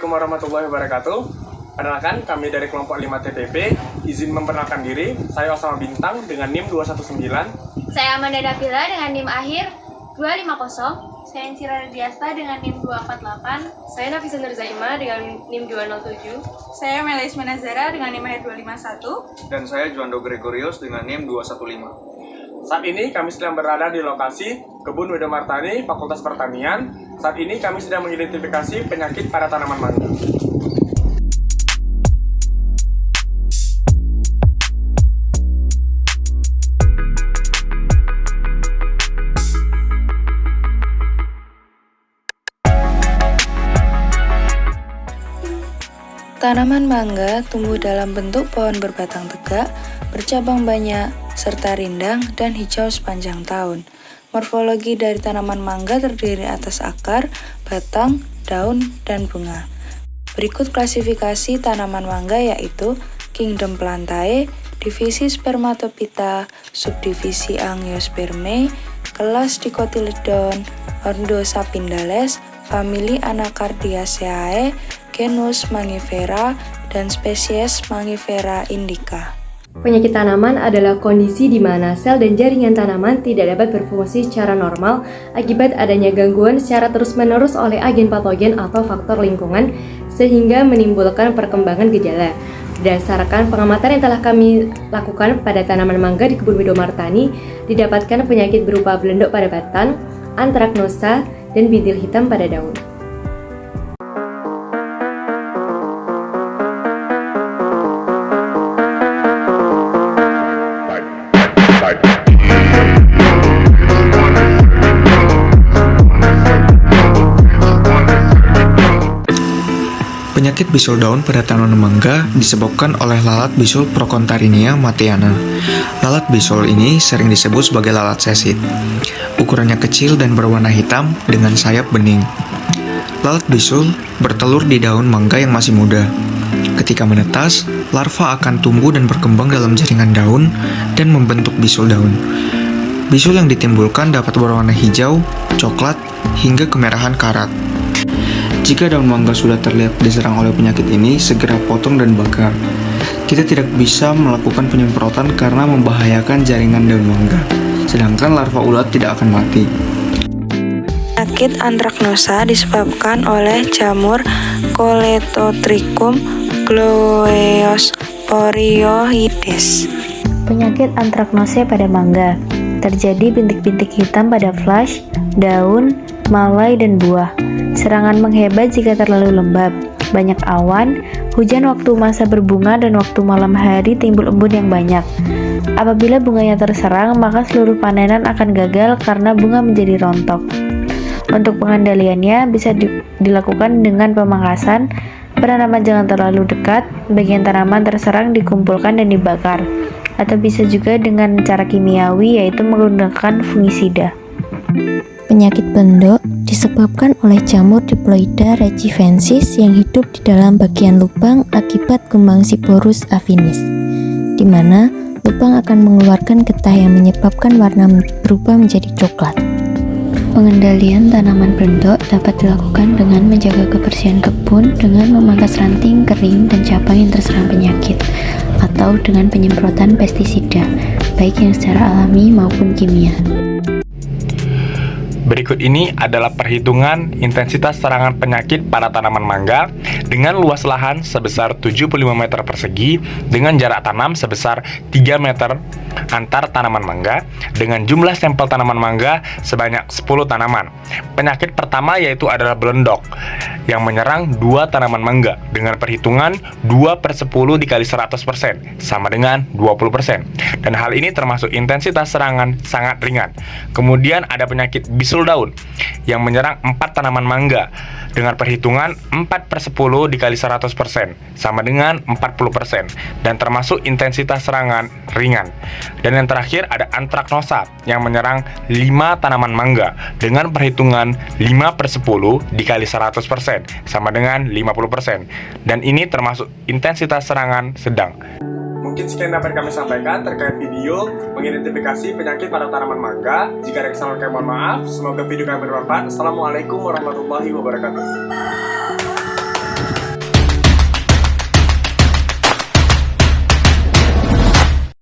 Assalamualaikum warahmatullahi wabarakatuh. Perkenalkan, kami dari kelompok 5 TPP. Izin memperkenalkan diri, saya Osama Bintang dengan NIM 219. Saya Amanda Nabila dengan NIM akhir 250. Saya Insira Diasta dengan NIM 248. Saya Nafisa Nurzaima dengan NIM 207. Saya Melis Manazara dengan NIM akhir 251. Dan saya Juando Gregorius dengan NIM 215. Saat ini kami sedang berada di lokasi Kebun Widomartani, Fakultas Pertanian. Saat ini kami sedang mengidentifikasi penyakit pada tanaman mangga. Tanaman mangga tumbuh dalam bentuk pohon berbatang tegak, bercabang banyak, serta rindang dan hijau sepanjang tahun. Morfologi dari tanaman mangga terdiri atas akar, batang, daun, dan bunga. Berikut klasifikasi tanaman mangga yaitu Kingdom Plantae, divisi Spermatophyta, subdivisi Angiospermae, kelas Dicotyledon, ordo Sapindales, famili Anacardiaceae, genus Mangifera, dan spesies Mangifera indica. Penyakit tanaman adalah kondisi di mana sel dan jaringan tanaman tidak dapat berfungsi secara normal akibat adanya gangguan secara terus-menerus oleh agen patogen atau faktor lingkungan sehingga menimbulkan perkembangan gejala. Berdasarkan pengamatan yang telah kami lakukan pada tanaman mangga di Kebun Widomartani, didapatkan penyakit berupa belendok pada batang, antraknosa, dan bintil hitam pada daun. Penyakit bisul daun pada tanaman mangga disebabkan oleh lalat bisul Procontarinia mateana. Lalat bisul ini sering disebut sebagai lalat sesit. Ukurannya kecil dan berwarna hitam dengan sayap bening. Lalat bisul bertelur di daun mangga yang masih muda. Ketika menetas, larva akan tumbuh dan berkembang dalam jaringan daun dan membentuk bisul daun. Bisul yang ditimbulkan dapat berwarna hijau, coklat, hingga kemerahan karat. Jika daun mangga sudah terlihat diserang oleh penyakit ini, segera potong dan bakar. Kita tidak bisa melakukan penyemprotan karena membahayakan jaringan daun mangga, sedangkan larva ulat tidak akan mati. Penyakit antraknosa disebabkan oleh jamur Coletotrichum gloeosporioides. Penyakit antraknosa pada mangga terjadi bintik-bintik hitam pada flash, daun, malai, dan buah. Serangan menghebat jika terlalu lembab, banyak awan, hujan waktu masa berbunga, dan waktu malam hari timbul embun yang banyak. Apabila bunganya terserang, maka seluruh panenan akan gagal karena bunga menjadi rontok. Untuk pengendaliannya bisa dilakukan dengan pemangkasan, penanaman jangan terlalu dekat, bagian tanaman terserang dikumpulkan dan dibakar, atau bisa juga dengan cara kimiawi yaitu menggunakan fungisida. Penyakit belendok disebabkan oleh jamur Diploida regivensis yang hidup di dalam bagian lubang akibat kumbang Siporus affinis, di mana lubang akan mengeluarkan getah yang menyebabkan warna berubah menjadi coklat. Pengendalian tanaman belendok dapat dilakukan dengan menjaga kebersihan kebun dengan memangkas ranting, kering, dan cabang yang terserang penyakit, atau dengan penyemprotan pestisida, baik yang secara alami maupun kimia. Berikut ini adalah perhitungan intensitas serangan penyakit pada tanaman mangga dengan luas lahan sebesar 75 meter persegi dengan jarak tanam sebesar 3 meter antar tanaman mangga dengan jumlah sampel tanaman mangga sebanyak 10 tanaman. Penyakit pertama yaitu adalah belendok yang menyerang 2 tanaman mangga dengan perhitungan 2/10 dikali 100% sama dengan 20%. Dan hal ini termasuk intensitas serangan sangat ringan. Kemudian ada penyakit bisul daun yang menyerang 4 tanaman mangga dengan perhitungan 4/10 dikali 100% sama dengan 40% dan termasuk intensitas serangan ringan. Dan yang terakhir ada antraknosa yang menyerang 5 tanaman mangga dengan perhitungan 5/10 dikali 100% sama dengan 50% dan ini termasuk intensitas serangan sedang. Mungkin sekian dapat kami sampaikan terkait video mengidentifikasi penyakit pada tanaman mangga. Jika ada kesalahan, kami mohon maaf. Semoga video kami bermanfaat. Assalamualaikum warahmatullahi wabarakatuh.